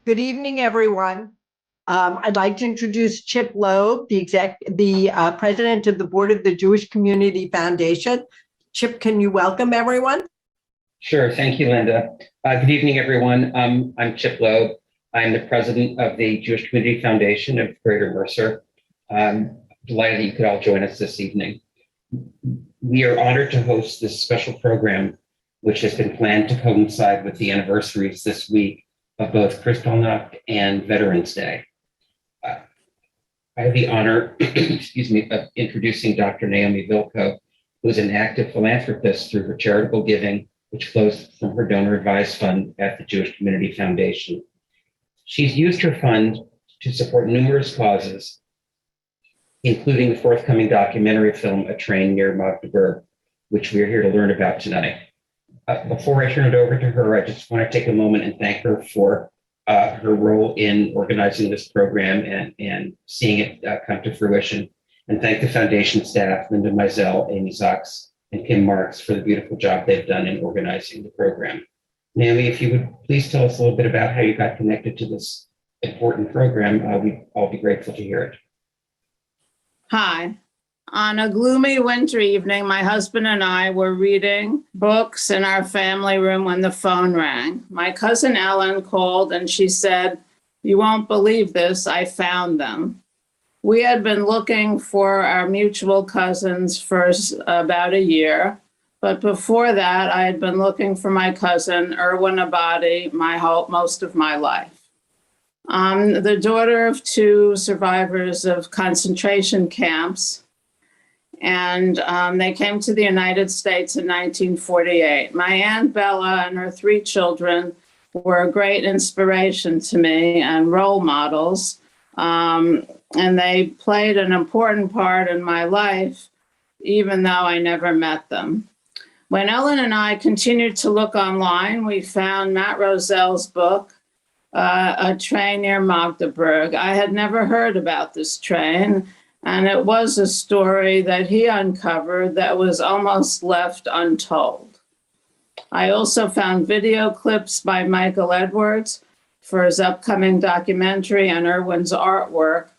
Good evening, everyone. I'd like to introduce Chip Loeb, the president of the board of the Jewish Community Foundation. Chip, can you welcome everyone? Sure. Thank you, Linda. Good evening, everyone. I'm Chip Loeb. I'm the president of the Jewish Community Foundation of Greater Mercer. I'm delighted that you could all join us this evening. We are honored to host this special program, which has been planned to coincide with the anniversaries this week of both Kristallnacht and Veterans Day. I have the honor, of introducing Dr. Naomi Vilko, who is an active philanthropist through her charitable giving, which flows from her donor advised fund at the Jewish Community Foundation. She's used her fund to support numerous causes, including the forthcoming documentary film, A Train Near Magdeburg, which we're here to learn about tonight. Before I turn it over to her, I just want to take a moment and thank her for her role in organizing this program and seeing it come to fruition. And thank the foundation staff, Linda Mizell, Amy Sachs, and Kim Marks for the beautiful job they've done in organizing the program. Naomi, if you would please tell us a little bit about how you got connected to this important program, we'd all be grateful to hear it. Hi. On a gloomy winter evening, my husband and I were reading books in our family room when the phone rang. My cousin Ellen called and she said, "You won't believe this, I found them." We had been looking for our mutual cousins for about a year, but before that, I had been looking for my cousin, Erwin Abadi, most of my life. The daughter of two survivors of concentration camps, and they came to the United States in 1948. My Aunt Bella and her three children were a great inspiration to me and role models, and they played an important part in my life, even though I never met them. When Ellen and I continued to look online, we found Matt Roselle's book, A Train Near Magdeburg. I had never heard about this train, and it was a story that he uncovered that was almost left untold. I also found video clips by Michael Edwards for his upcoming documentary and Erwin's artwork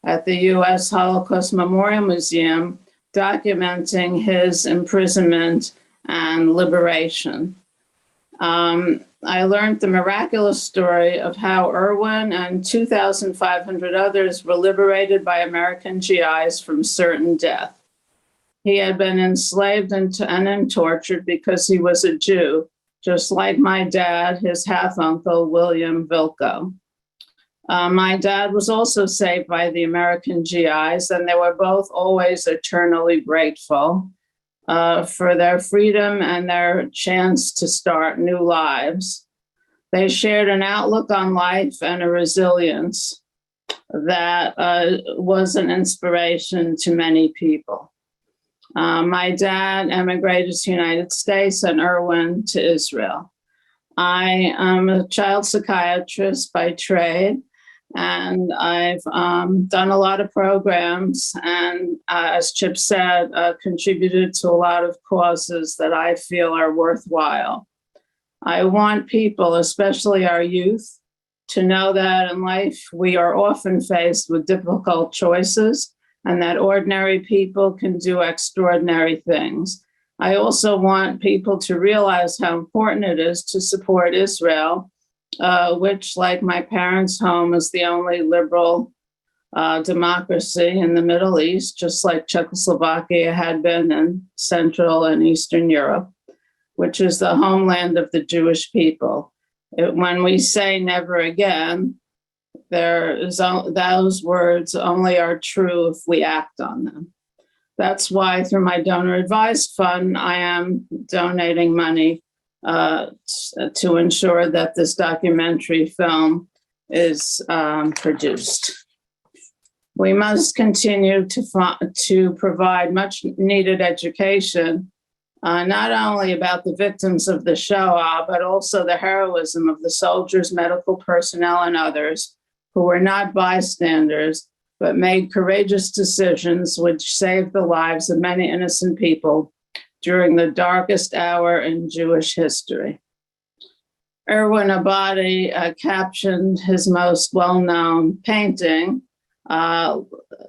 at the U.S. Holocaust Memorial Museum, documenting his imprisonment and liberation. I learned the miraculous story of how Erwin and 2,500 others were liberated by American GIs from certain death. He had been enslaved and tortured because he was a Jew, just like my dad, his half-uncle, William Vilko. My dad was also saved by the American GIs, and they were both always eternally grateful for their freedom and their chance to start new lives. They shared an outlook on life and a resilience that was an inspiration to many people. My dad emigrated to the United States and Erwin to Israel. I am a child psychiatrist by trade, and I've done a lot of programs and, as Chip said, contributed to a lot of causes that I feel are worthwhile. I want people, especially our youth, to know that in life we are often faced with difficult choices and that ordinary people can do extraordinary things. I also want people to realize how important it is to support Israel, which, like my parents' home, is the only liberal democracy in the Middle East, just like Czechoslovakia had been in Central and Eastern Europe, which is the homeland of the Jewish people. When we say never again, those words only are true if we act on them. That's why through my donor advised fund, I am donating money to ensure that this documentary film is produced. We must continue to provide much needed education, not only about the victims of the Shoah, but also the heroism of the soldiers, medical personnel, and others who were not bystanders, but made courageous decisions which saved the lives of many innocent people during the darkest hour in Jewish history. Erwin Abadi captioned his most well-known painting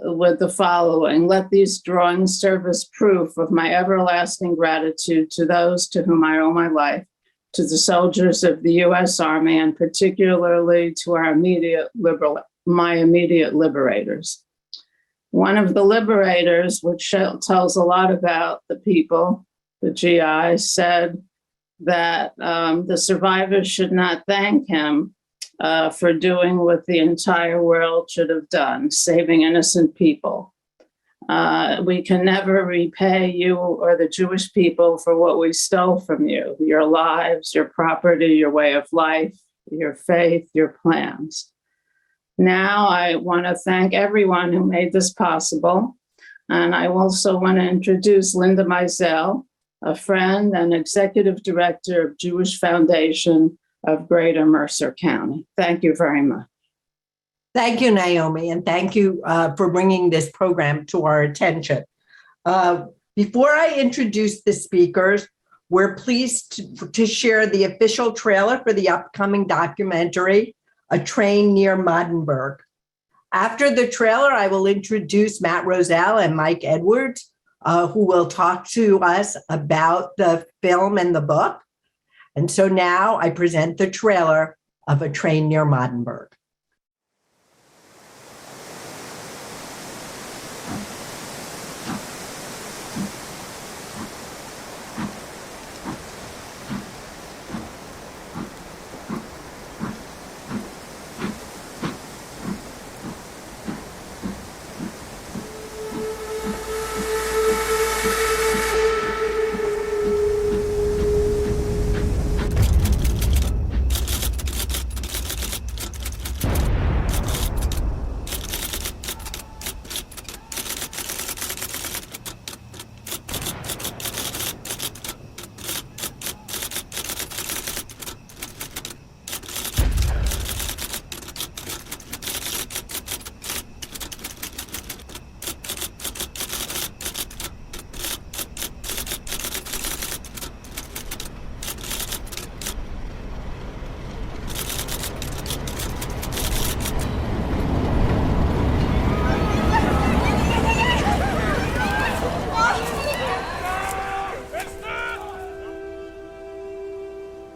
with the following: "Let these drawings serve as proof of my everlasting gratitude to those to whom I owe my life, to the soldiers of the U.S. Army, and particularly to my immediate liberators." One of the liberators, which tells a lot about the people, the GI, said that the survivors should not thank him for doing what the entire world should have done, saving innocent people. We can never repay you or the Jewish people for what we stole from you: your lives, your property, your way of life, your faith, your plans. Now I want to thank everyone who made this possible. And I also want to introduce Linda Meisel, a friend and executive director of Jewish Foundation of Greater Mercer County. Thank you very much. Thank you, Naomi, and thank you for bringing this program to our attention. Before I introduce the speakers, we're pleased to share the official trailer for the upcoming documentary, A Train Near Magdeburg. After the trailer, I will introduce Matt Roselle and Mike Edwards, who will talk to us about the film and the book. And so now I present the trailer of A Train Near Magdeburg.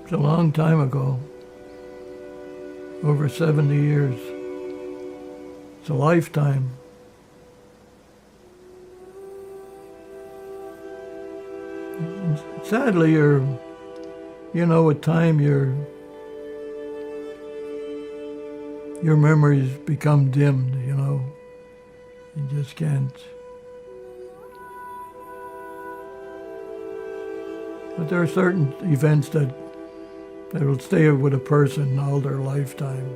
It's a long time ago, over 70 years. It's a lifetime. And sadly, with time, your memories become dimmed, You just can't. But there are certain events that will stay with a person all their lifetime.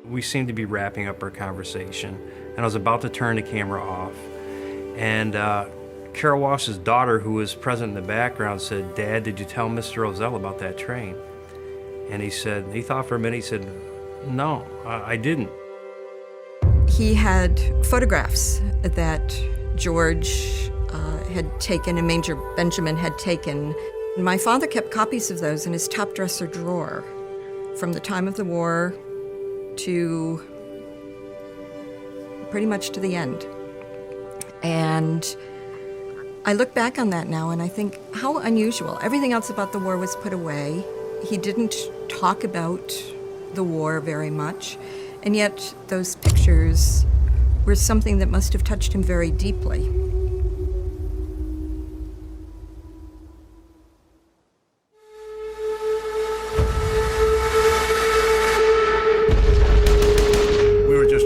We seemed to be wrapping up our conversation, and I was about to turn the camera off. And Carol Walsh's daughter, who was present in the background, said, "Dad, did you tell Mr. Roselle about that train?" And he thought for a minute, he said, "No, I didn't." He had photographs that George had taken and Major Benjamin had taken. My father kept copies of those in his top dresser drawer from the time of the war to pretty much to the end. And I look back on that now and I think how unusual. Everything else about the war was put away. He didn't talk about the war very much, and yet those pictures were something that must have touched him very deeply.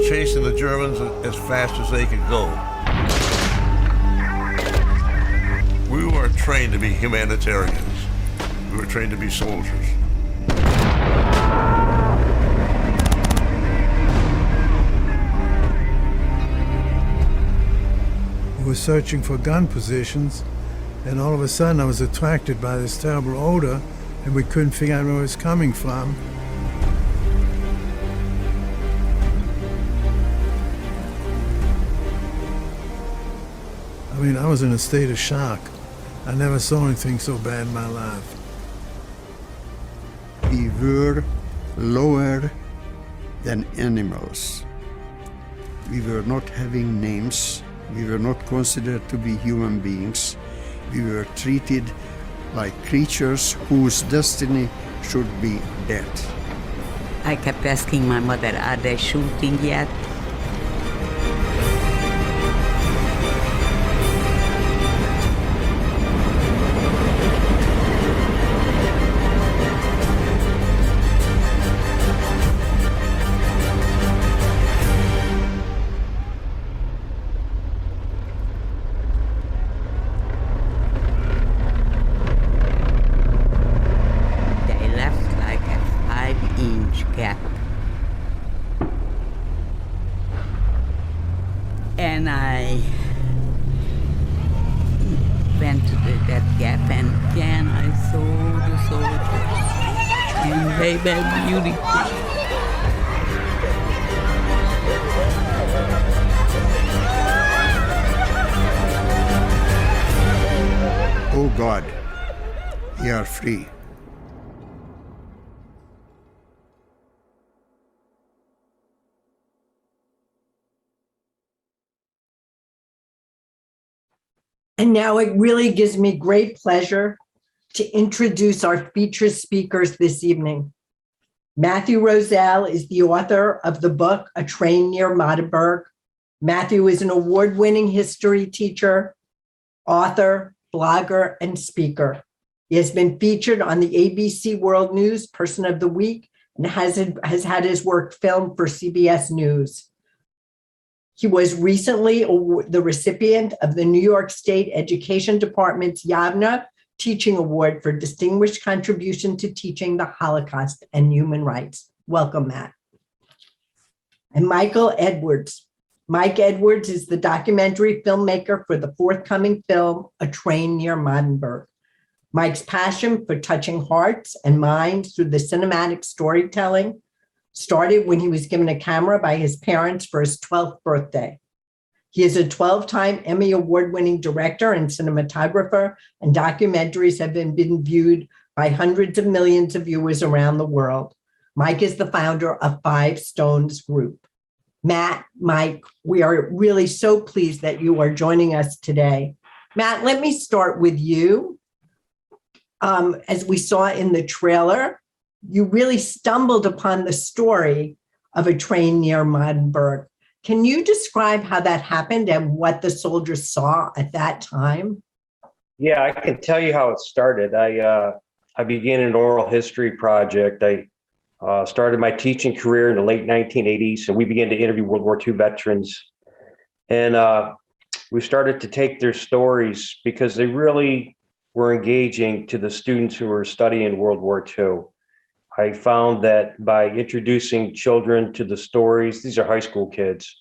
Chasing the Germans as fast as they could go. We weren't trained to be humanitarians. We were trained to be soldiers. We were searching for gun positions, and all of a sudden I was attracted by this terrible odor, and we couldn't figure out where it was coming from. I was in a state of shock. I never saw anything so bad in my life. We were lower than animals. We were not having names. We were not considered to be human beings. We were treated like creatures whose destiny should be death. I kept asking my mother, are they shooting yet? They left like a 5-inch gap. And I went to that gap, and again I saw the soldiers. And they were beautiful. Oh God, we are free. And now it really gives me great pleasure to introduce our featured speakers this evening. Matthew Roselle is the author of the book, A Train Near Magdeburg. Matthew is an award-winning history teacher, author, blogger, and speaker. He has been featured on the ABC World News Person of the Week and has had his work filmed for CBS News. He was recently the recipient of the New York State Education Department's Yavna Teaching Award for Distinguished Contribution to Teaching the Holocaust and Human Rights. Welcome, Matt. And Michael Edwards. Mike Edwards is the documentary filmmaker for the forthcoming film, A Train Near Magdeburg. Mike's passion for touching hearts and minds through the cinematic storytelling started when he was given a camera by his parents for his 12th birthday. He is a 12-time Emmy Award-winning director and cinematographer, and documentaries have been viewed by hundreds of millions of viewers around the world. Mike is the founder of Five Stones Group. Matt, Mike, we are really so pleased that you are joining us today. Matt, let me start with you. As we saw in the trailer, you really stumbled upon the story of A Train Near Magdeburg. Can you describe how that happened and what the soldiers saw at that time? Yeah, I can tell you how it started. I began an oral history project. I started my teaching career in the late 1980s, and we began to interview World War II veterans. And we started to take their stories because they really were engaging to the students who were studying World War II. I found that by introducing children to the stories, these are high school kids,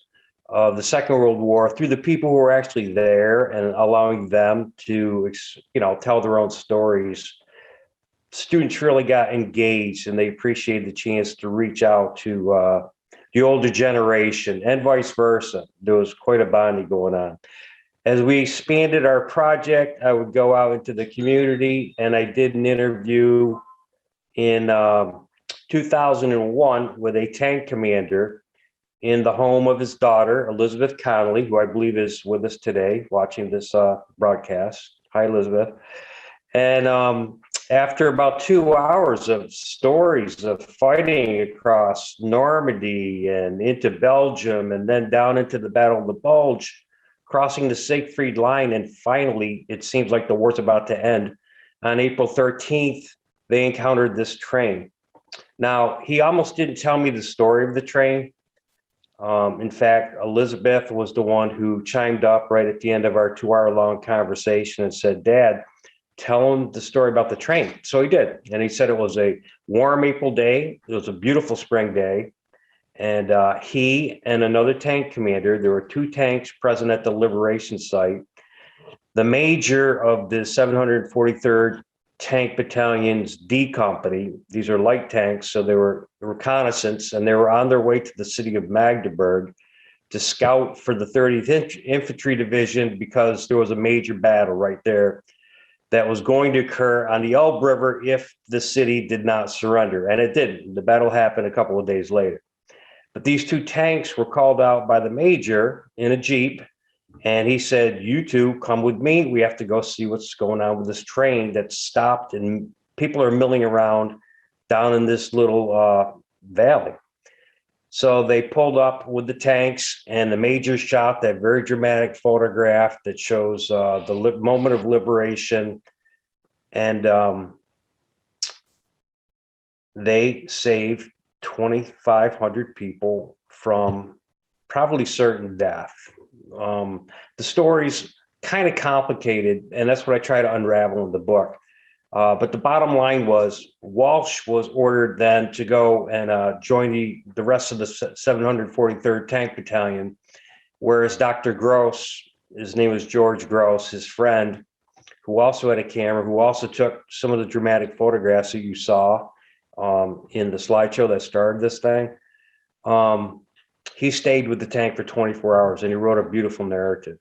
of the Second World War through the people who were actually there and allowing them to, tell their own stories, students really got engaged and they appreciated the chance to reach out to the older generation and vice versa. There was quite a bonding going on. As we expanded our project, I would go out into the community, and I did an interview in 2001 with a tank commander in the home of his daughter, Elizabeth Connolly, who I believe is with us today watching this broadcast. Hi, Elizabeth. And after about 2 hours of stories of fighting across Normandy and into Belgium and then down into the Battle of the Bulge, crossing the Siegfried Line, and finally, it seems like the war's about to end. On April 13th, they encountered this train. Now, he almost didn't tell me the story of the train. In fact, Elizabeth was the one who chimed up right at the end of our 2-hour-long conversation and said, "Dad, tell him the story about the train." So he did. And he said it was a warm April day. It was a beautiful spring day. And he and another tank commander, there were 2 tanks present at the liberation site. The major of the 743rd Tank Battalion's D Company, these are light tanks, so they were reconnaissance, and they were on their way to the city of Magdeburg to scout for the 30th Infantry Division because there was a major battle right there. that was going to occur on the Elbe River if the city did not surrender. And it didn't. The battle happened a couple of days later. But these 2 tanks were called out by the major in a Jeep. And he said, you two come with me. We have to go see what's going on with this train that's stopped and people are milling around down in this little valley. So they pulled up with the tanks, and the major shot that very dramatic photograph that shows the moment of liberation. And they saved 2,500 people from probably certain death. The story's kind of complicated, and that's what I try to unravel in the book. But the bottom line was Walsh was ordered then to go and join the rest of the 743rd Tank Battalion, whereas Dr. Gross, his name was George Gross, his friend, who also had a camera, who also took some of the dramatic photographs that you saw in the slideshow that started this thing. He stayed with the tank for 24 hours and he wrote a beautiful narrative.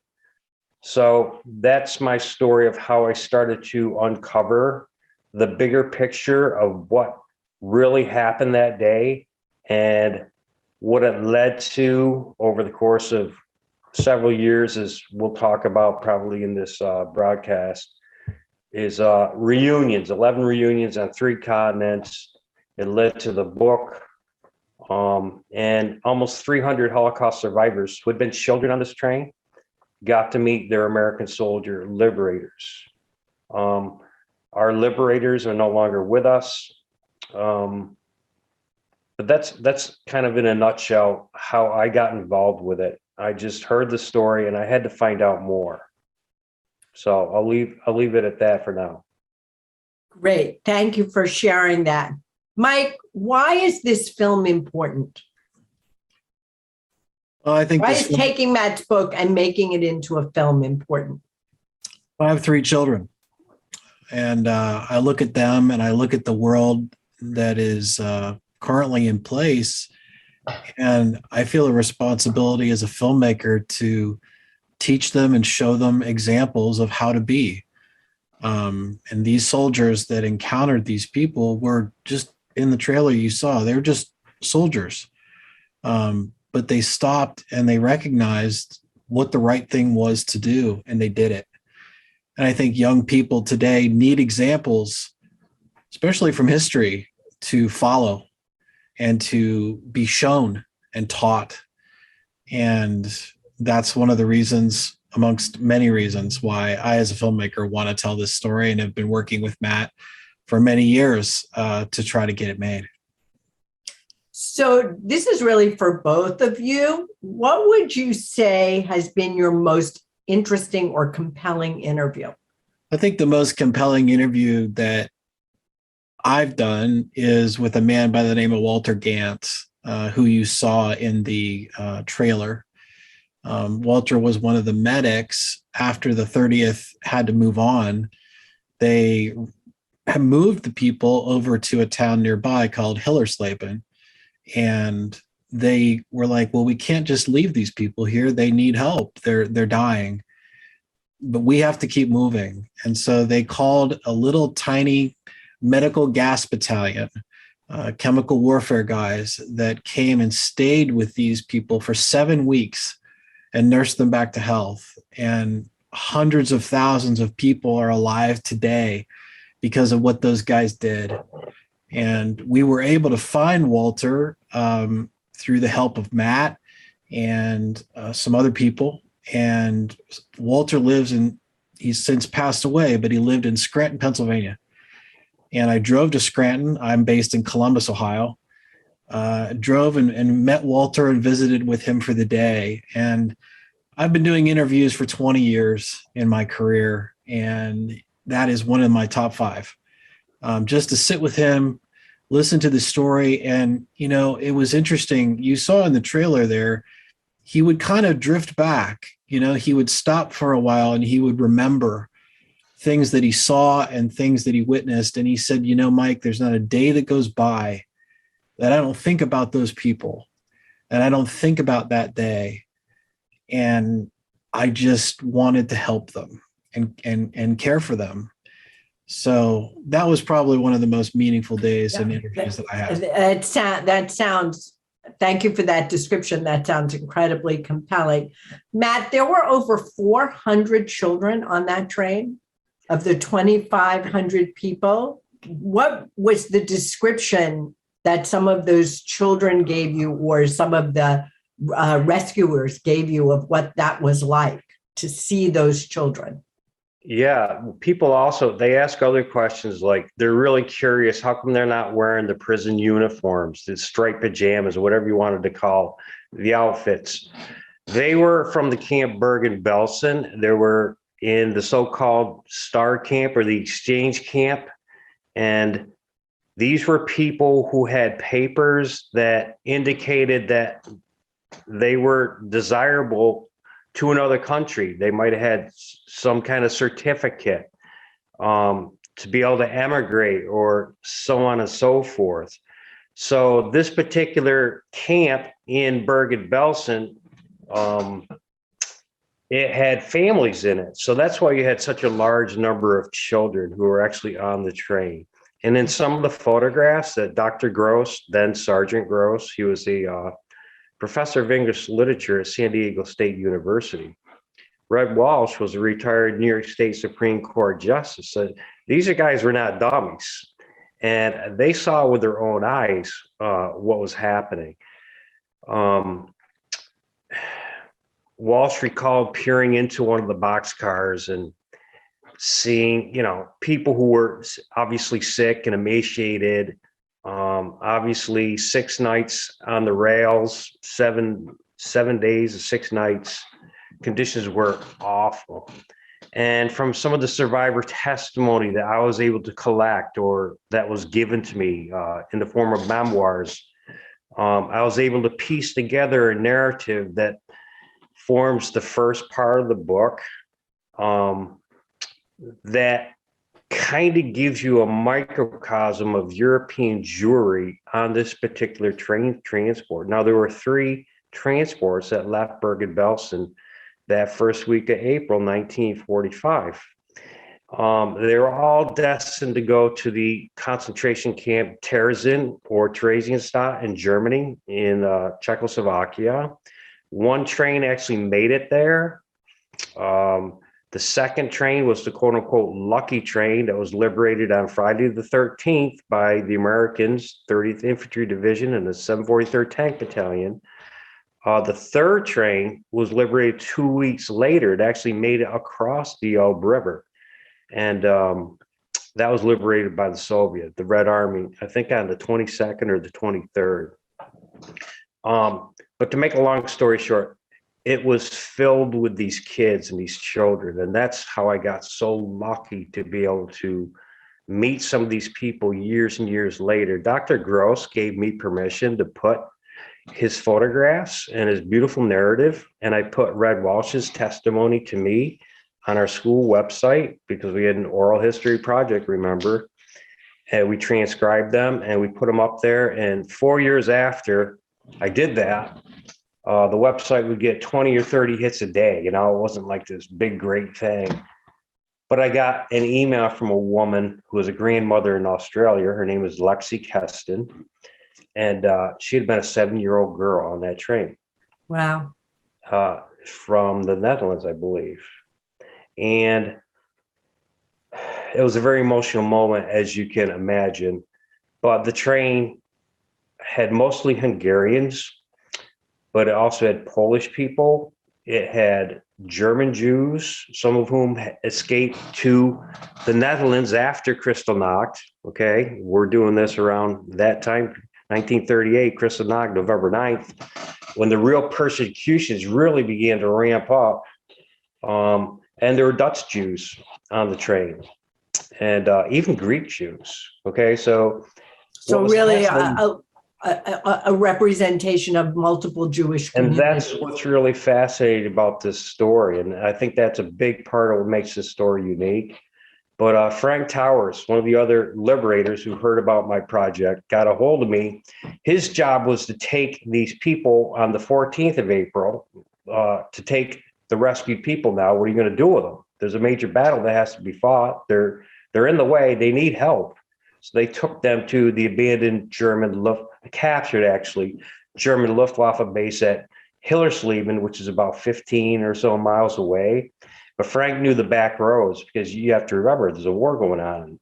So that's my story of how I started to uncover the bigger picture of what really happened that day and what it led to over the course of several years, as we'll talk about probably in this broadcast, is reunions, 11 reunions on 3 continents. It led to the book, and almost 300 Holocaust survivors who had been children on this train got to meet their American soldier liberators. Our liberators are no longer with us. But that's kind of in a nutshell how I got involved with it. I just heard the story and I had to find out more. So I'll leave it at that for now. Great. Thank you for sharing that. Mike, why is this film important? Well, I think Why is taking Matt's book and making it into a film important? I have 3 children, and I look at them and I look at the world that is currently in place, and I feel a responsibility as a filmmaker to teach them and show them examples of how to be. And these soldiers that encountered these people were just in the trailer you saw, they were just soldiers. But they stopped and they recognized what the right thing was to do, and they did it. And I think young people today need examples, especially from history, to follow and to be shown and taught. And that's one of the reasons, amongst many reasons, why I, as a filmmaker, want to tell this story and have been working with Matt for many years to try to get it made. So this is really for both of you. What would you say has been your most interesting or compelling interview? I think the most compelling interview that I've done is with a man by the name of Walter Gantz, who you saw in the trailer. Walter was one of the medics after the 30th had to move on. They had moved the people over to a town nearby called Hillersleben. And they were like, well, we can't just leave these people here. They need help. They're dying, but we have to keep moving. And so they called a little tiny medical gas battalion, chemical warfare guys that came and stayed with these people for 7 weeks and nursed them back to health. And hundreds of thousands of people are alive today because of what those guys did. And we were able to find Walter through the help of Matt and some other people. And Walter he's since passed away, but he lived in Scranton, Pennsylvania. And I drove to Scranton. I'm based in Columbus, Ohio. Drove and met Walter and visited with him for the day. And I've been doing interviews for 20 years in my career, and that is one of my top 5. Just to sit with him, listen to the story. And, it was interesting. You saw in the trailer there, he would kind of drift back. He would stop for a while and he would remember things that he saw and things that he witnessed. And he said, Mike, there's not a day that goes by that I don't think about those people, and I don't think about that day. And I just wanted to help them and care for them. So that was probably one of the most meaningful days and interviews that I had. That sounds, thank you for that description. That sounds incredibly compelling. Matt, there were over 400 children on that train of the 2,500 people. What was the description that some of those children gave you, or some of the rescuers gave you, of what that was like to see those children? Yeah, people also, they ask other questions, like they're really curious, how come they're not wearing the prison uniforms, the striped pajamas, whatever you wanted to call the outfits. They were from the camp Bergen-Belsen. They were in the so-called Star Camp, or the exchange camp. And these were people who had papers that indicated that they were desirable to another country. They might have had some kind of certificate to be able to emigrate, or so on and so forth. So this particular camp in Bergen-Belsen, it had families in it. So that's why you had such a large number of children who were actually on the train. And in some of the photographs that Dr. Gross, then Sergeant Gross, he was the professor of English literature at San Diego State University. Red Walsh was a retired New York State Supreme Court justice. So these guys were not dummies, and they saw with their own eyes what was happening. Walsh recalled peering into one of the boxcars and seeing, people who were obviously sick and emaciated. Obviously 6 nights on the rails, 7 days and 6 nights. Conditions were awful. And from some of the survivor testimony that I was able to collect, or that was given to me in the form of memoirs, I was able to piece together a narrative that forms the first part of the book, that kind of gives you a microcosm of European Jewry on this particular transport. Now, there were 3 transports that left Bergen-Belsen that first week of April 1945. They were all destined to go to the concentration camp Terezin, or Theresienstadt, in Germany, in Czechoslovakia. One train actually made it there. The second train was the quote unquote lucky train that was liberated on Friday the 13th by the Americans, 30th Infantry Division and the 743rd Tank Battalion. The third train was liberated 2 weeks later. It actually made it across the Elbe River. And that was liberated by the Soviet, the Red Army, I think on the 22nd or the 23rd. But to make a long story short, it was filled with these kids and these children. And that's how I got so lucky to be able to meet some of these people years and years later. Dr. Gross gave me permission to put his photographs and his beautiful narrative, and I put Red Walsh's testimony to me on our school website, because we had an oral history project, remember, and we transcribed them and we put them up there. And 4 years after I did that, the website would get 20 or 30 hits a day. It wasn't like this big, great thing. But I got an email from a woman who was a grandmother in Australia. Her name was Lexi Keston. And she had been a 7-year-old girl on that train. Wow. From the Netherlands, I believe. And it was a very emotional moment, as you can imagine. But the train had mostly Hungarians, but it also had Polish people. It had German Jews, some of whom escaped to the Netherlands after Kristallnacht. Okay, we're doing this around that time, 1938, Kristallnacht, November 9th, when the real persecutions really began to ramp up. And there were Dutch Jews on the train, and even Greek Jews. Okay, so really a representation of multiple Jewish communities. And that's what's really fascinating about this story. And I think that's a big part of what makes this story unique. But Frank Towers, one of the other liberators who heard about my project, got a hold of me. His job was to take these people on the 14th of April, to take the rescued people now. What are you going to do with them? There's a major battle that has to be fought. They're They're in the way. They need help. So they took them to the abandoned captured actually, German Luftwaffe base at Hillersleben, which is about 15 or so miles away. But Frank knew the back roads because you have to remember there's a war going on.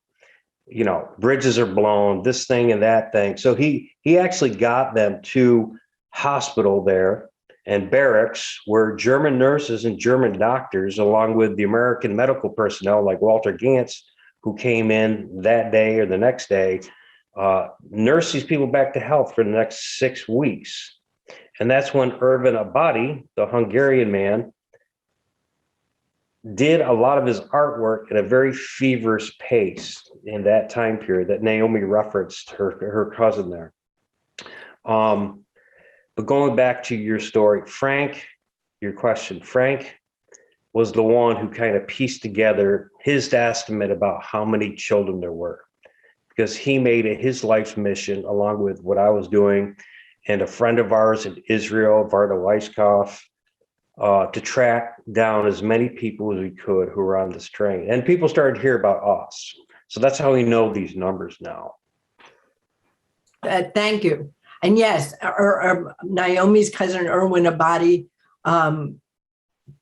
You know, bridges are blown, this thing and that thing. So he actually got them to hospital there and barracks where German nurses and German doctors, along with the American medical personnel like Walter Gantz, who came in that day or the next day, nurse these people back to health for the next 6 weeks. And that's when Ervin Abadi, the Hungarian man, did a lot of his artwork at a very feverish pace in that time period that Naomi referenced her cousin there. But going back to your story, Frank, your question, Frank was the one who kind of pieced together his estimate about how many children there were, because he made it his life's mission, along with what I was doing and a friend of ours in Israel, Varda Weiskopf, to track down as many people as we could who were on this train. And people started to hear about us. So that's how we know these numbers now. Thank you. And yes, Naomi's cousin, Erwin Abadi,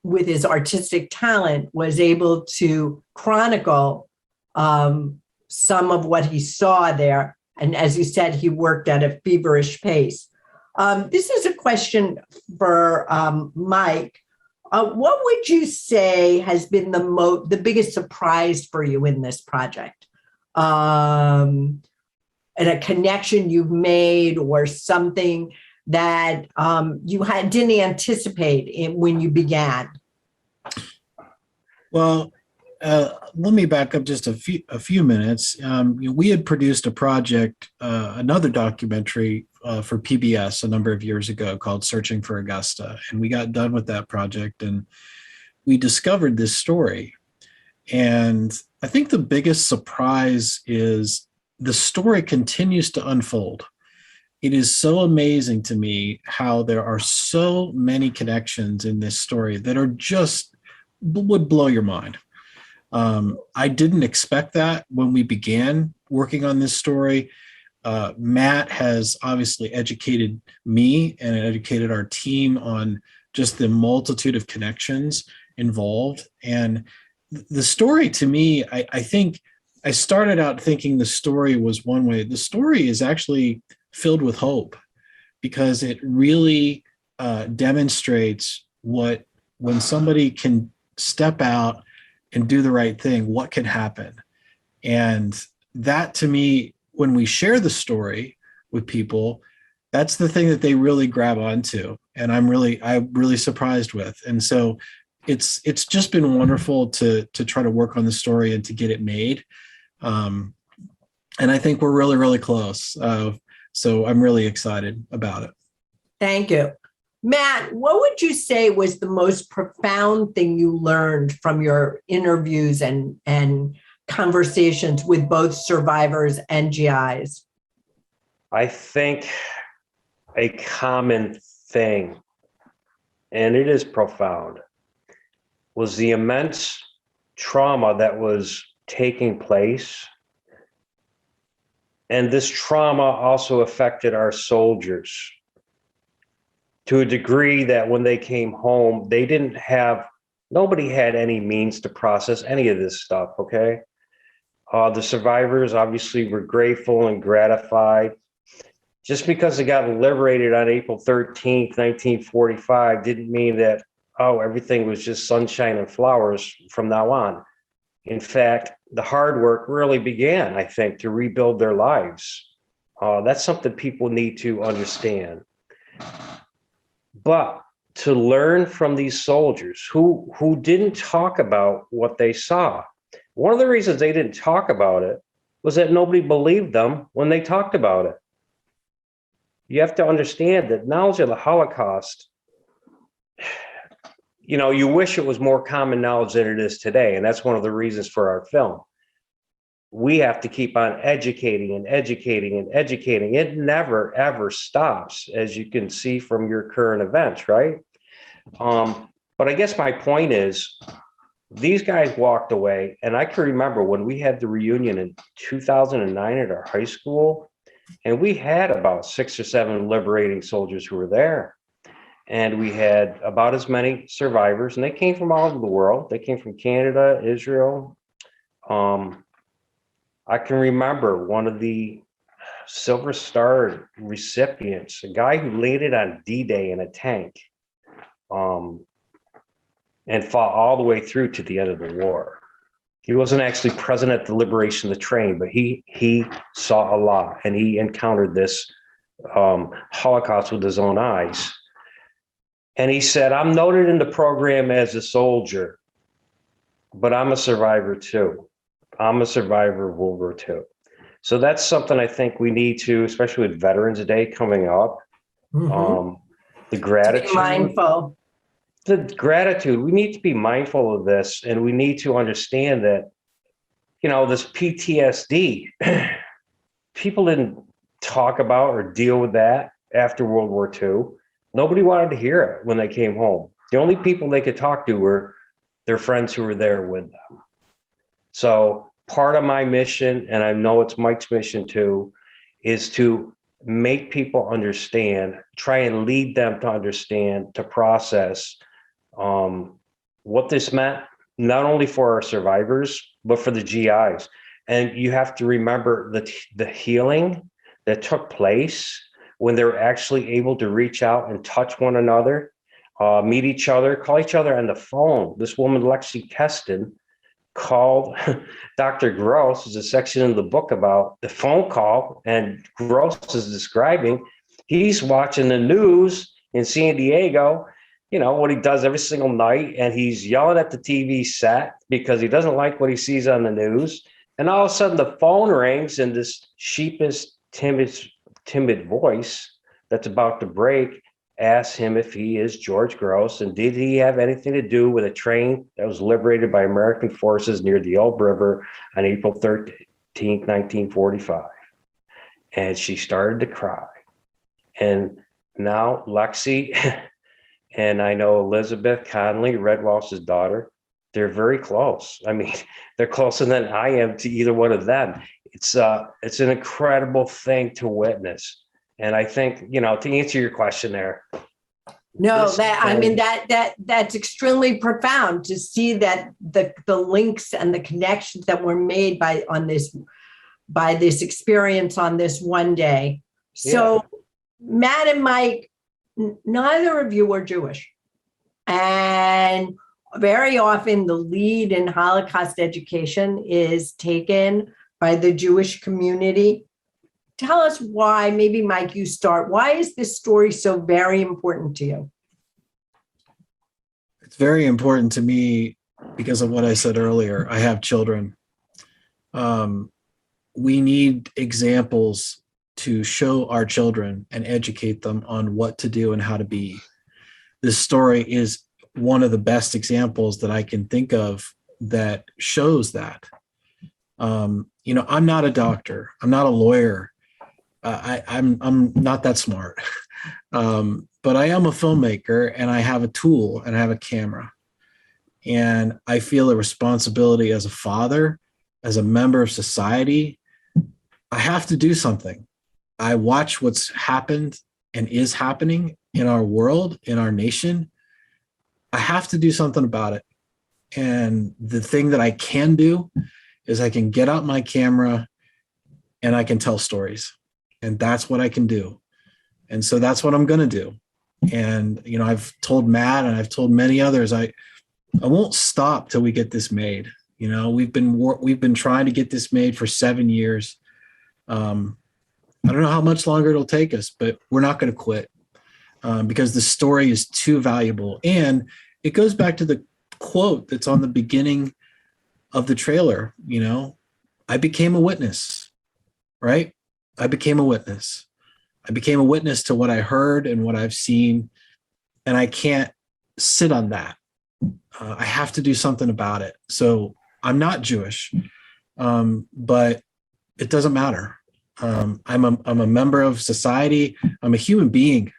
with his artistic talent, was able to chronicle some of what he saw there. And as you said, he worked at a feverish pace. This is a question for Mike. What would you say has been the biggest surprise for you in this project? And a connection you've made, or something that you didn't anticipate when you began? Well, let me back up just a few minutes. We had produced a project, another documentary for PBS a number of years ago called Searching for Augusta. And we got done with that project and we discovered this story. And I think the biggest surprise is the story continues to unfold. It is so amazing to me how there are so many connections in this story that are just would blow your mind. I didn't expect that when we began working on this story. Matt has obviously educated me and educated our team on just the multitude of connections involved. And the story, to me, I think I started out thinking the story was one way. The story is actually filled with hope, because it really demonstrates when somebody can step out and do the right thing, what can happen. And that, to me, when we share the story with people, that's the thing that they really grab onto, and I'm really surprised with. And so it's just been wonderful to try to work on the story and to get it made. And I think we're really, really close. So I'm really excited about it. Thank you. Matt, what would you say was the most profound thing you learned from your interviews and conversations with both survivors and GIs? I think a common thing, and it is profound, was the immense trauma that was taking place. And this trauma also affected our soldiers to a degree that when they came home, nobody had any means to process any of this stuff, okay? The survivors obviously were grateful and gratified. Just because they got liberated on April 13th, 1945 didn't mean that, everything was just sunshine and flowers from now on. In fact, the hard work really began, I think, to rebuild their lives. That's something people need to understand. But to learn from these soldiers who didn't talk about what they saw. One of the reasons they didn't talk about it was that nobody believed them when they talked about it. You have to understand that knowledge of the Holocaust, you wish it was more common knowledge than it is today. And that's one of the reasons for our film. We have to keep on educating and educating and educating. It never, ever stops, as you can see from your current events, right? But I guess my point is, these guys walked away, and I can remember when we had the reunion in 2009 at our high school, and we had about 6 or 7 liberating soldiers who were there. And we had about as many survivors, and they came from all over the world. They came from Canada, Israel. I can remember one of the Silver Star recipients, a guy who landed on D-Day in a tank, and fought all the way through to the end of the war. He wasn't actually present at the liberation of the train, but he saw a lot, and he encountered this Holocaust with his own eyes. And he said, I'm noted in the program as a soldier, but I'm a survivor too. I'm a survivor of World War II. So that's something I think we need to, especially with Veterans Day coming up, the gratitude. Be mindful. The gratitude, we need to be mindful of this, and we need to understand that, you know, this PTSD, people didn't talk about or deal with that after World War II. Nobody wanted to hear it when they came home. The only people they could talk to were their friends who were there with them. So part of my mission, and I know it's Mike's mission too, is to make people understand, try and lead them to understand, to process what this meant, not only for our survivors, but for the GIs. And you have to remember the healing that took place when they were actually able to reach out and touch one another, meet each other, call each other on the phone. This woman, Lexi Keston, called Dr. Gross. There's a section in the book about the phone call, and Gross is describing he's watching the news in San Diego, you know, what he does every single night, and he's yelling at the TV set because he doesn't like what he sees on the news. And all of a sudden the phone rings, and this sheepish, timid voice that's about to break asks him if he is George Gross, and did he have anything to do with a train that was liberated by American forces near the Elbe River on April 13th, 1945. And she started to cry. And now Lexi and I know Elizabeth Conley, Red Walsh's daughter, they're very close. I mean, they're closer than I am to either one of them. It's an incredible thing to witness. And I think, you know, to answer your question there. No, that's extremely profound to see that the links and the connections that were made by this experience on this one day. So, yeah. Matt and Mike, neither of you are Jewish, and very often the lead in Holocaust education is taken by the Jewish community. Tell us why. Maybe Mike, you start. Why is this story so very important to you? It's very important to me because of what I said earlier. I have children. We need examples to show our children and educate them on what to do and how to be. This story is one of the best examples that I can think of that shows that. You know, I'm not a doctor. I'm not a lawyer. I'm not that smart, but I am a filmmaker, and I have a tool, and I have a camera, and I feel a responsibility as a father, as a member of society. I have to do something. I watch what's happened and is happening in our world, in our nation. I have to do something about it. And the thing that I can do is I can get out my camera and I can tell stories. And that's what I can do. And so that's what I'm going to do. And, you know, I've told Matt and I've told many others, I won't stop till we get this made. You know, we've been trying to get this made for 7 years. I don't know how much longer it'll take us, but we're not going to quit because the story is too valuable. And it goes back to the quote that's on the beginning of the trailer. You know, I became a witness, right? I became a witness. I became a witness to what I heard and what I've seen, and I can't sit on that. I have to do something about it. So I'm not Jewish, but it doesn't matter. I'm a member of society. I'm a human being,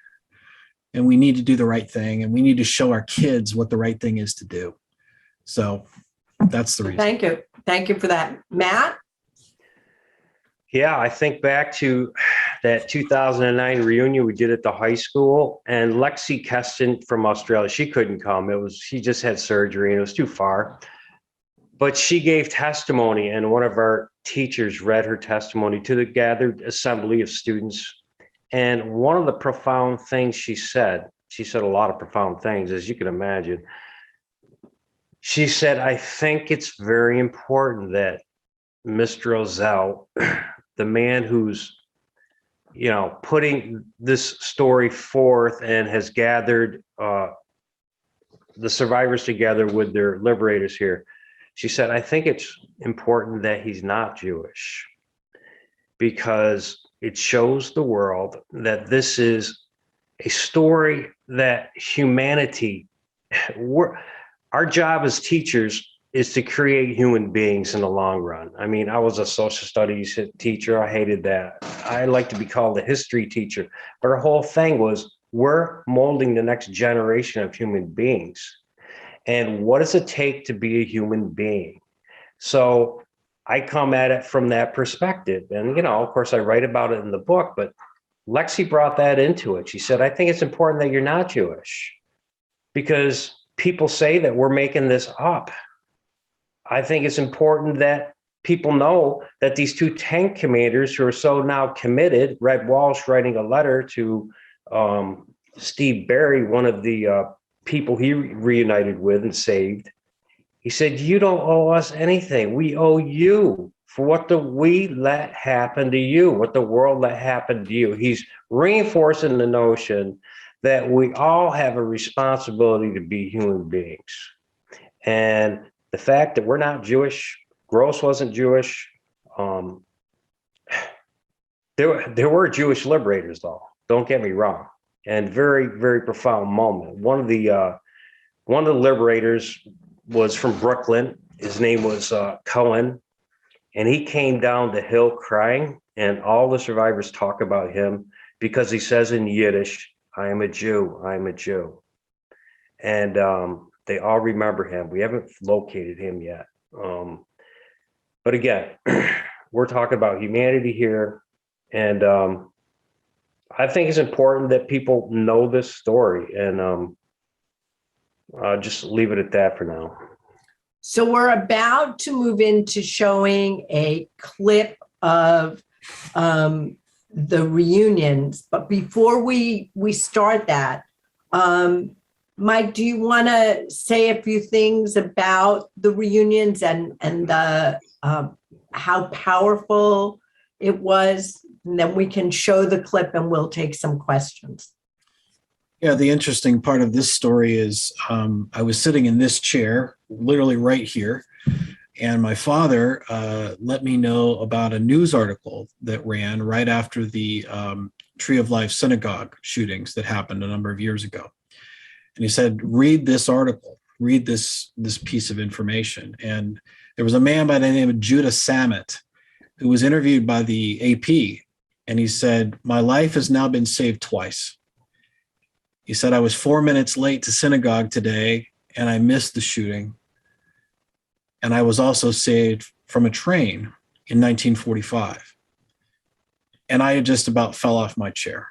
and we need to do the right thing, and we need to show our kids what the right thing is to do. So that's the reason. Thank you. Thank you for that. Matt? Yeah, I think back to that 2009 reunion we did at the high school, and Lexi Keston from Australia, she couldn't come. She just had surgery and it was too far. But she gave testimony, and one of our teachers read her testimony to the gathered assembly of students. And one of the profound things she said a lot of profound things, as you can imagine. She said, I think it's very important that Mr. Ozell, the man who's, putting this story forth and has gathered the survivors together with their liberators here. She said, I think it's important that he's not Jewish, because it shows the world that this is a story that humanity, our job as teachers is to create human beings in the long run. I mean, I was a social studies teacher. I hated that. I like to be called a history teacher. But our whole thing was, we're molding the next generation of human beings. And what does it take to be a human being? So I come at it from that perspective. And, of course, I write about it in the book, but Lexi brought that into it. She said, I think it's important that you're not Jewish, because people say that we're making this up. I think it's important that people know that these two tank commanders who are so now committed, Red Walsh writing a letter to Steve Barry, one of the people he reunited with and saved, he said, you don't owe us anything. We owe you for what we let happen to you, what the world let happen to you. He's reinforcing the notion that we all have a responsibility to be human beings. And the fact that we're not Jewish, Gross wasn't Jewish. There were Jewish liberators, though. Don't get me wrong. And very, very profound moment. One of the liberators was from Brooklyn. His name was Cohen, and he came down the hill crying. And all the survivors talk about him because he says in Yiddish, "I am a Jew. I am a Jew," and they all remember him. We haven't located him yet, but again, we're talking about humanity here, and I think it's important that people know this story, and I'll just leave it at that for now. So we're about to move into showing a clip of the reunions, but before we start that, Mike, do you want to say a few things about the reunions and the how powerful it was? And then we can show the clip and we'll take some questions. Yeah, the interesting part of this story is I was sitting in this chair, literally right here, and my father let me know about a news article that ran right after the Tree of Life synagogue shootings that happened a number of years ago. And he said, read this article, read this piece of information. And there was a man by the name of Judah Samet who was interviewed by the AP. And he said, my life has now been saved twice. He said, I was 4 minutes late to synagogue today and I missed the shooting. And I was also saved from a train in 1945. And I just about fell off my chair.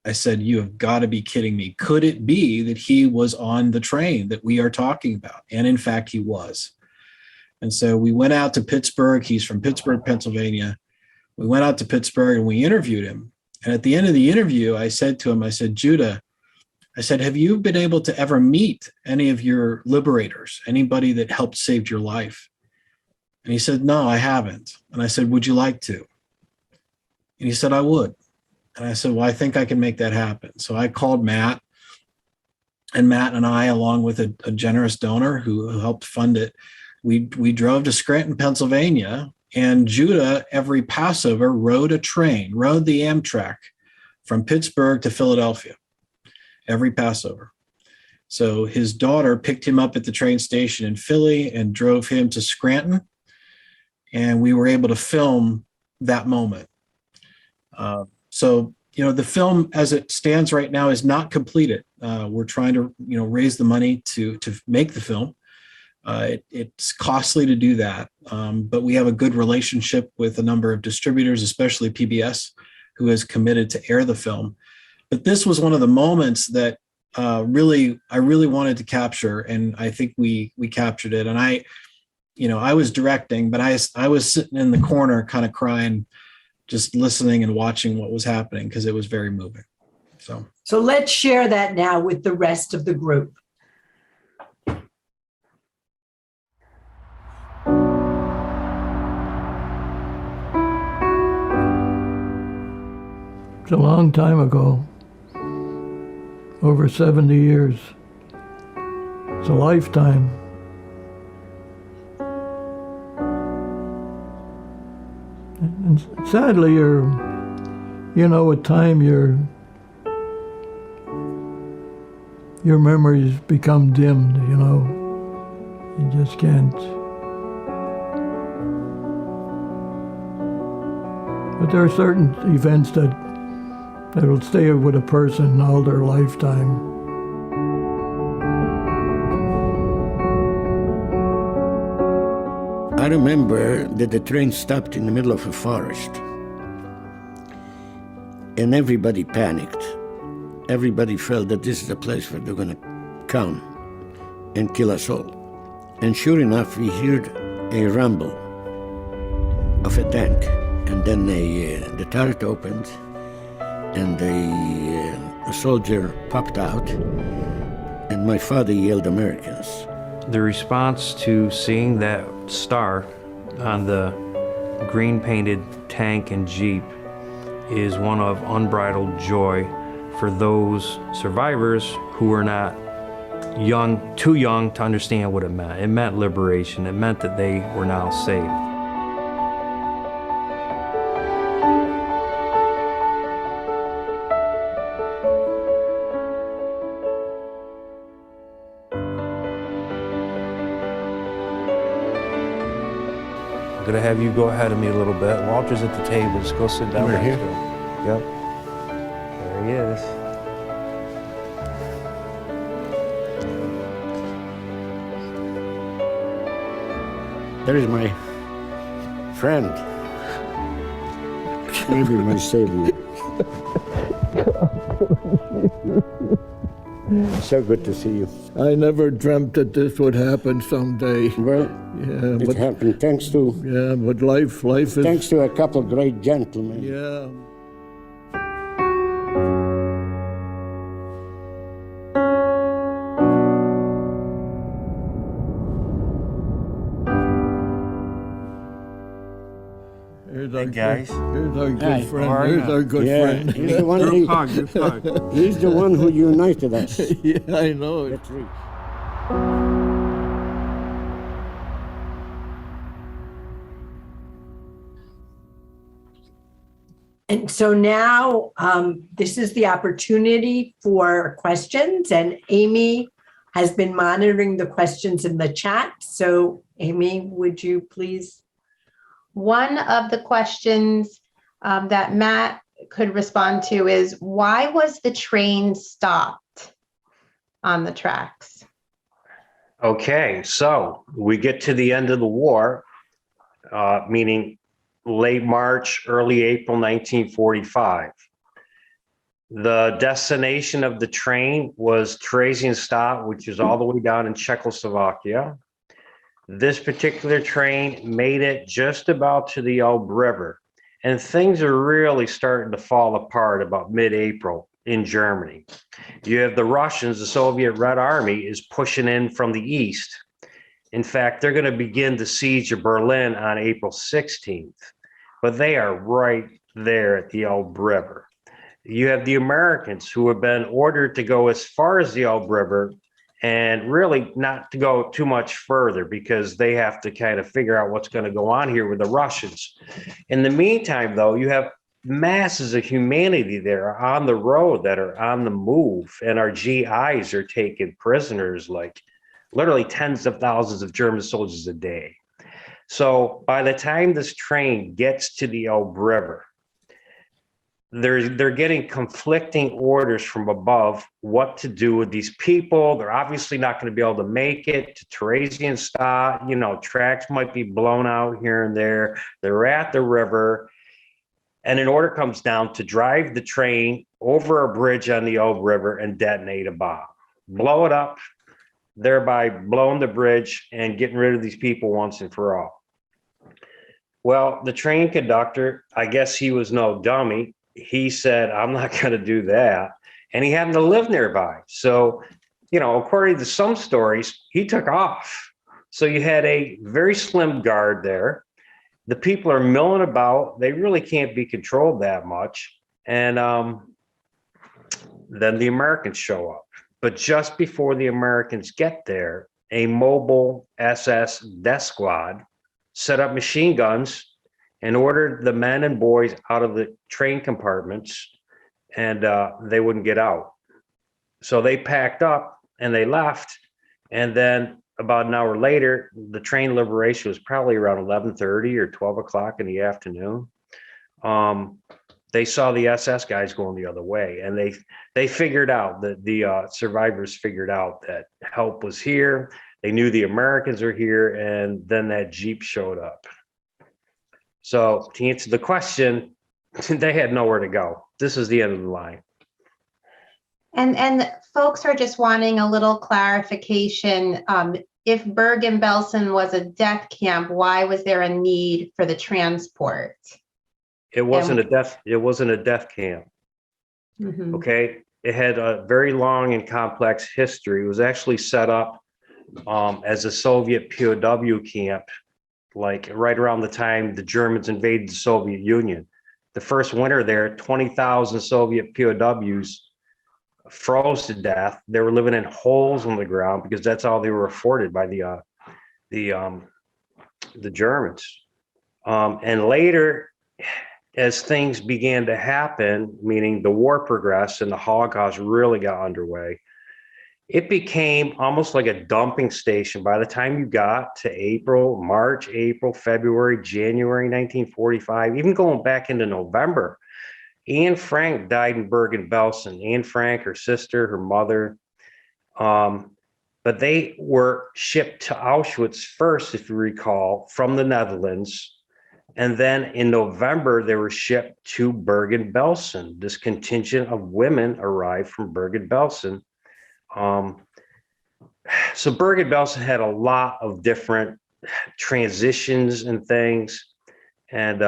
I said, you have got to be kidding me. Could it be that he was on the train that we are talking about? And in fact, he was. And so we went out to Pittsburgh. He's from Pittsburgh, Pennsylvania. We went out to Pittsburgh and we interviewed him. And at the end of the interview, I said to him, I said, Judah, I said, have you been able to ever meet any of your liberators, anybody that helped save your life? And he said, no, I haven't. And I said, would you like to? And he said, I would. And I said, well, I think I can make that happen. So I called Matt, and Matt and I, along with a generous donor who helped fund it, we drove to Scranton, Pennsylvania, and Judah, every Passover, rode the Amtrak from Pittsburgh to Philadelphia, every Passover. So his daughter picked him up at the train station in Philly and drove him to Scranton, and we were able to film that moment. So, the film as it stands right now is not completed. We're trying to, raise the money to make the film. It's costly to do that, but we have a good relationship with a number of distributors, especially PBS, who has committed to air the film. But this was one of the moments that I really wanted to capture, and I think we captured it. And I was directing, but I was sitting in the corner, kind of crying, just listening and watching what was happening because it was very moving. So let's share that now with the rest of the group. It's a long time ago, over 70 years. It's a lifetime. And sadly, with time, your memories become dimmed, You just can't. But there are certain events that'll stay with a person all their lifetime. I remember that the train stopped in the middle of a forest, and everybody panicked. Everybody felt that this is a place where they're going to come and kill us all. And sure enough, we heard a rumble of a tank, and then the turret opened, and a soldier popped out, and my father yelled, "Americans." The response to seeing that star on the green painted tank and Jeep is one of unbridled joy for those survivors who were not too young to understand what it meant. It meant liberation. It meant that they were now saved. I'm gonna have you go ahead of me a little bit. Walter's at the table. Just go sit down Right here? Yep. There he is. There is my friend, maybe my savior. So good to see you. I never dreamt that this would happen someday. Well, Yeah, it happened thanks to but life is. thanks to a couple great gentlemen. Yeah. Here's our guys. Here's our good Hi. friend. How are Here's ya? our good Yeah, friend. he's the one Group hug, group hug. he's the one who united us. Yeah, I know it. That's right. And so now this is the opportunity for questions, and Amy has been monitoring the questions in the chat. So Amy, would you please? One of the questions that Matt could respond to is, why was the train stopped on the tracks? Okay, so we get to the end of the war, meaning late March, early April 1945. The destination of the train was Theresienstadt, which is all the way down in Czechoslovakia. This particular train made it just about to the Elbe River, and things are really starting to fall apart about mid-April in Germany. You have the Russians, the Soviet Red Army is pushing in from the east. In fact, they're going to begin the siege of Berlin on April 16th, but they are right there at the Elbe River. You have the Americans who have been ordered to go as far as the Elbe River and really not to go too much further because they have to kind of figure out what's going to go on here with the Russians. In the meantime, though, you have masses of humanity there on the road that are on the move, and our GIs are taking prisoners, like literally tens of thousands of German soldiers a day. So by the time this train gets to the Elbe River, they're getting conflicting orders from above what to do with these people. They're obviously not going to be able to make it to Theresienstadt. You know, tracks might be blown out here and there. They're at the river, and an order comes down to drive the train over a bridge on the old river and detonate a bomb, blow it up, thereby blowing the bridge and getting rid of these people once and for all. Well, the train conductor, I guess he was no dummy. He said, I'm not going to do that. And he happened to live nearby. So, you know, according to some stories, he took off. So you had a very slim guard there. The people are milling about. They really can't be controlled that much. And then the Americans show up. But just before the Americans get there, a mobile SS death squad set up machine guns and ordered the men and boys out of the train compartments, and they wouldn't get out. So they packed up and they left. And then about an hour later, the train liberation was probably around 11:30 or 12 o'clock in the afternoon. They saw the SS guys going the other way, and they figured out that the survivors figured out that help was here. They knew the Americans were here, and then that Jeep showed up. So to answer the question, they had nowhere to go. This is the end of the line. And folks are just wanting a little clarification. If Bergen-Belsen was a death camp, why was there a need for the transport? It wasn't a death camp. Mm-hmm. Okay. It had a very long and complex history. It was actually set up as a Soviet POW camp, like right around the time the Germans invaded the Soviet Union. The first winter there, 20,000 Soviet POWs froze to death. They were living in holes in the ground because that's all they were afforded by the Germans. And later, as things began to happen, meaning the war progressed and the Holocaust really got underway, it became almost like a dumping station. By the time you got to March, April, February, January 1945, even going back into November, Anne Frank died in Bergen-Belsen. Anne Frank, her sister, her mother, but they were shipped to Auschwitz first, if you recall, from the Netherlands. And then in November, they were shipped to Bergen-Belsen. This contingent of women arrived from Bergen-Belsen. So Bergen-Belsen had a lot of different transitions and things. And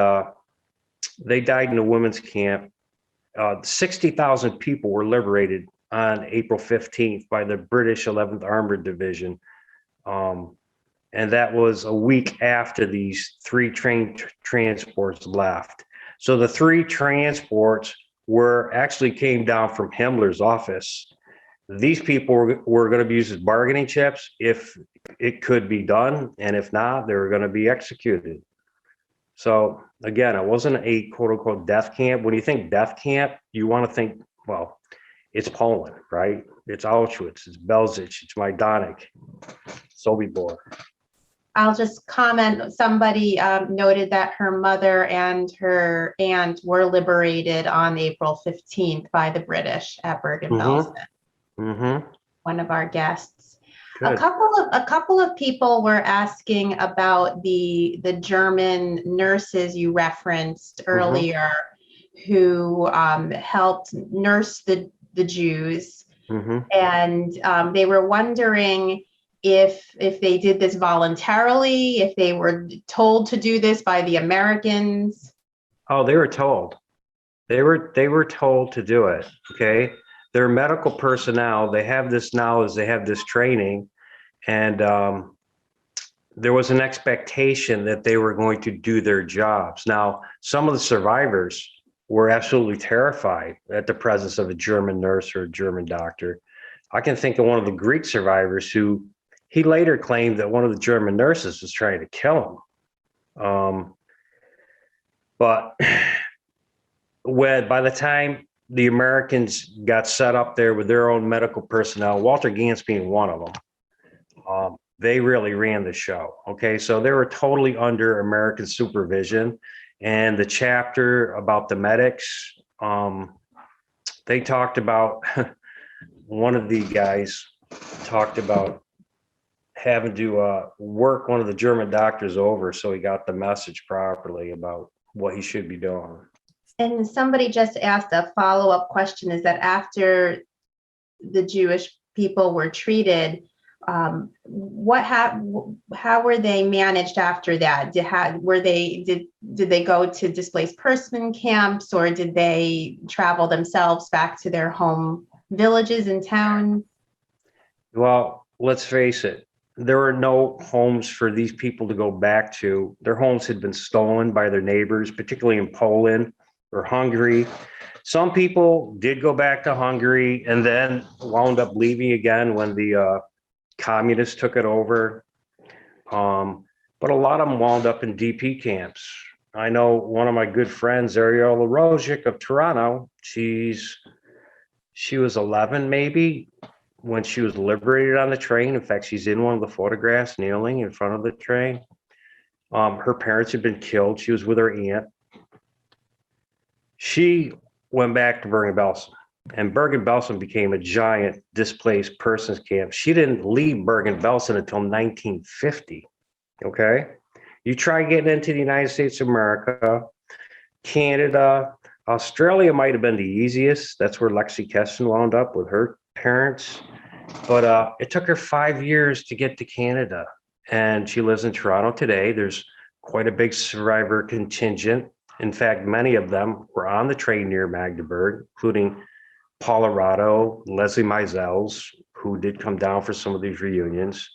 they died in a women's camp. 60,000 people were liberated on April 15th by the British 11th Armored Division. And that was a week after these 3 train transports left. So the 3 transports actually came down from Himmler's office. These people were going to be used as bargaining chips if it could be done. And if not, they were going to be executed. So again, it wasn't a quote unquote death camp. When you think death camp, you want to think, well, it's Poland, right? It's Auschwitz, it's Belzec, it's Majdanek, Sobibor. I'll just comment, somebody noted that her mother and her aunt were liberated on April 15th by the British at Bergen-Belsen. Mm-hmm. One of our guests. Good. A couple of people were asking about the German nurses you referenced earlier, who helped nurse the Jews, and they were wondering if they did this voluntarily, if they were told to do this by the Americans. Oh, they were told. They were told to do it. Okay. They're medical personnel. They have this knowledge, they have this training, and there was an expectation that they were going to do their jobs. Now, some of the survivors were absolutely terrified at the presence of a German nurse or a German doctor. I can think of one of the Greek survivors who he later claimed that one of the German nurses was trying to kill him. But by the time the Americans got set up there with their own medical personnel, Walter Gantz being one of them, they really ran the show. Okay, so they were totally under American supervision, and the chapter about the medics they talked about, one of the guys talked about having to work one of the German doctors over so he got the message properly about what he should be doing. And somebody just asked a follow-up question, is that after the Jewish people were treated, how were they managed after that? Did they go to displaced person camps, or did they travel themselves back to their home villages and towns? Well, let's face it, there were no homes for these people to go back to. Their homes had been stolen by their neighbors, particularly in Poland or Hungary. Some people did go back to Hungary and then wound up leaving again when the communists took it over. But a lot of them wound up in DP camps. I know one of my good friends, Ariella Rozic of Toronto, she was 11 maybe when she was liberated on the train. In fact, she's in one of the photographs kneeling in front of the train. Her parents had been killed. She was with her aunt. She went back to Bergen-Belsen, and Bergen-Belsen became a giant displaced persons camp. She didn't leave Bergen-Belsen until 1950, okay? You try getting into the United States of America, Canada, Australia might have been the easiest. That's where Lexi Keston wound up with her parents. But it took her 5 years to get to Canada, and she lives in Toronto today. There's quite a big survivor contingent. In fact, many of them were on the train near Magdeburg, including Paula Rado, Leslie Meisels, who did come down for some of these reunions.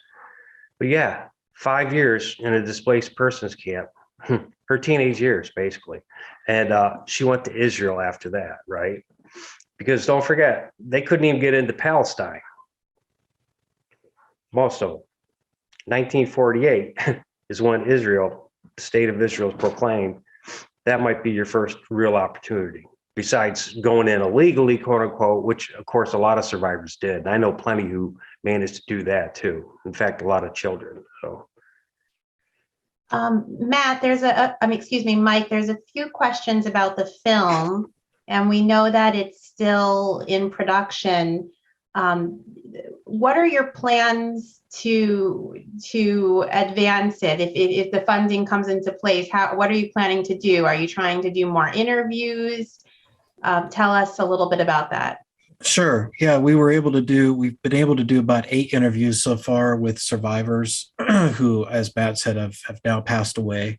But yeah, 5 years in a displaced persons camp, her teenage years, basically. And she went to Israel after that, right? Because don't forget, they couldn't even get into Palestine. Most of them. 1948 is when Israel, the state of Israel, is proclaimed. That might be your first real opportunity, besides going in illegally, quote unquote, which of course a lot of survivors did. And I know plenty who managed to do that too. In fact, a lot of children. So, Matt, Mike, there's a few questions about the film, and we know that it's still in production. What are your plans to advance it? If the funding comes into place, what are you planning to do? Are you trying to do more interviews? Tell us a little bit about that. Sure. Yeah, we've been able to do about 8 interviews so far with survivors who, as Matt said, have now passed away.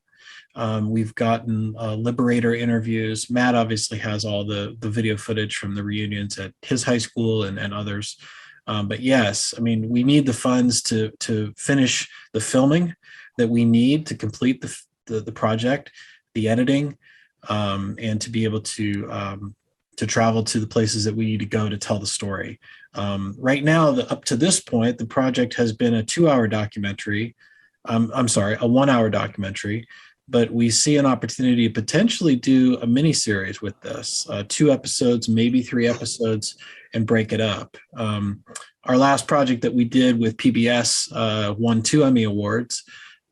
We've gotten liberator interviews. Matt obviously has all the video footage from the reunions at his high school and others. But yes, I mean, we need the funds to finish the filming that we need to complete the project, the editing, and to be able to travel to the places that we need to go to tell the story. Right now, up to this point, the project has been a 2-hour documentary. A 1-hour documentary, but we see an opportunity to potentially do a mini series with this, 2 episodes, maybe 3 episodes, and break it up. Our last project that we did with PBS won 2 Emmy Awards,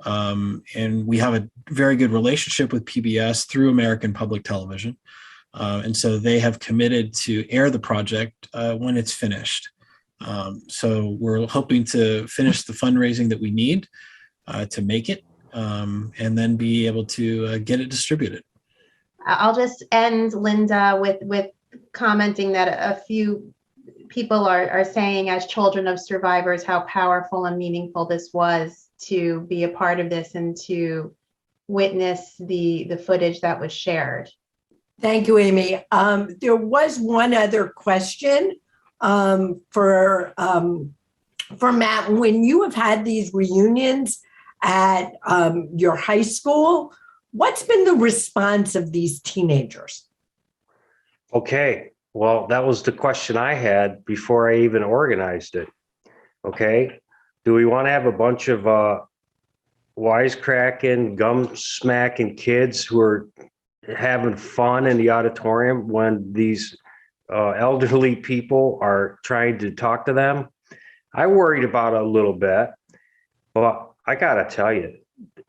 and we have a very good relationship with PBS through American Public Television. And so they have committed to air the project when it's finished. So we're hoping to finish the fundraising that we need to make it, and then be able to get it distributed. I'll just end, Linda, with commenting that a few people are saying, as children of survivors, how powerful and meaningful this was to be a part of this and to witness the footage that was shared. Thank you, Amy. There was one other question for Matt. When you have had these reunions at your high school, what's been the response of these teenagers? okay. Well, that was the question I had before I even organized it. Okay. Do we want to have a bunch of wisecracking, gum smacking kids who are having fun in the auditorium when these elderly people are trying to talk to them? I worried about it a little bit, but I gotta tell you,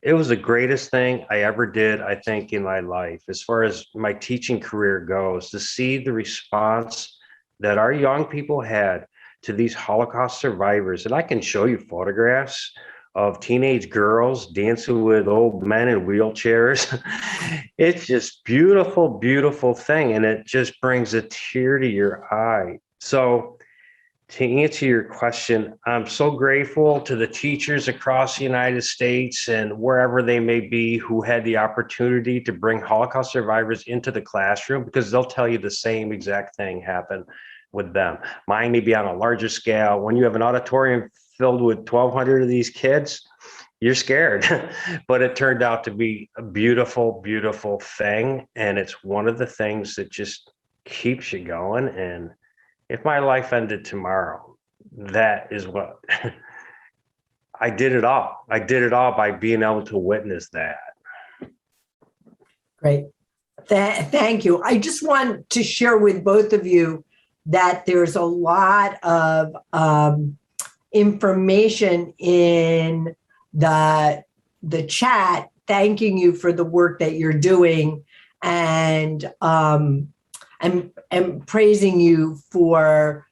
it was the greatest thing I ever did, I think, in my life, as far as my teaching career goes, to see the response that our young people had to these Holocaust survivors. And I can show you photographs of teenage girls dancing with old men in wheelchairs. It's just beautiful, beautiful thing. And it just brings a tear to your eye. So to answer your question, I'm so grateful to the teachers across the United States and wherever they may be who had the opportunity to bring Holocaust survivors into the classroom, because they'll tell you the same exact thing happened with them. Mine may be on a larger scale. When you have an auditorium filled with 1,200 of these kids, you're scared. But it turned out to be a beautiful, beautiful thing. And it's one of the things that just keeps you going. And if my life ended tomorrow, that is what I did it all. I did it all by being able to witness that. Great. Thank you. I just want to share with both of you that there's a lot of information in the chat thanking you for the work that you're doing and praising you for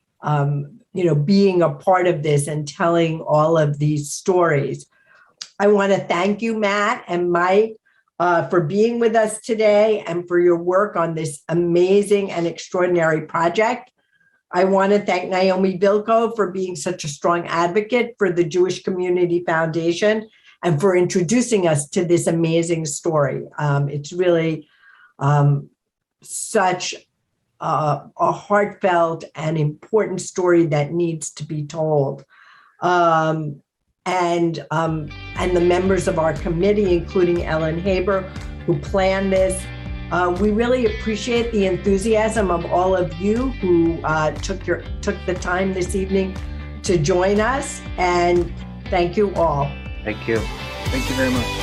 being a part of this and telling all of these stories. I want to thank you, Matt and Mike, for being with us today and for your work on this amazing and extraordinary project. I want to thank Naomi Bilko for being such a strong advocate for the Jewish Community Foundation and for introducing us to this amazing story. It's really such a heartfelt and important story that needs to be told. And the members of our committee, including Ellen Haber, who planned this. We really appreciate the enthusiasm of all of you who took the time this evening to join us, and thank you all. Thank you. Thank you very much.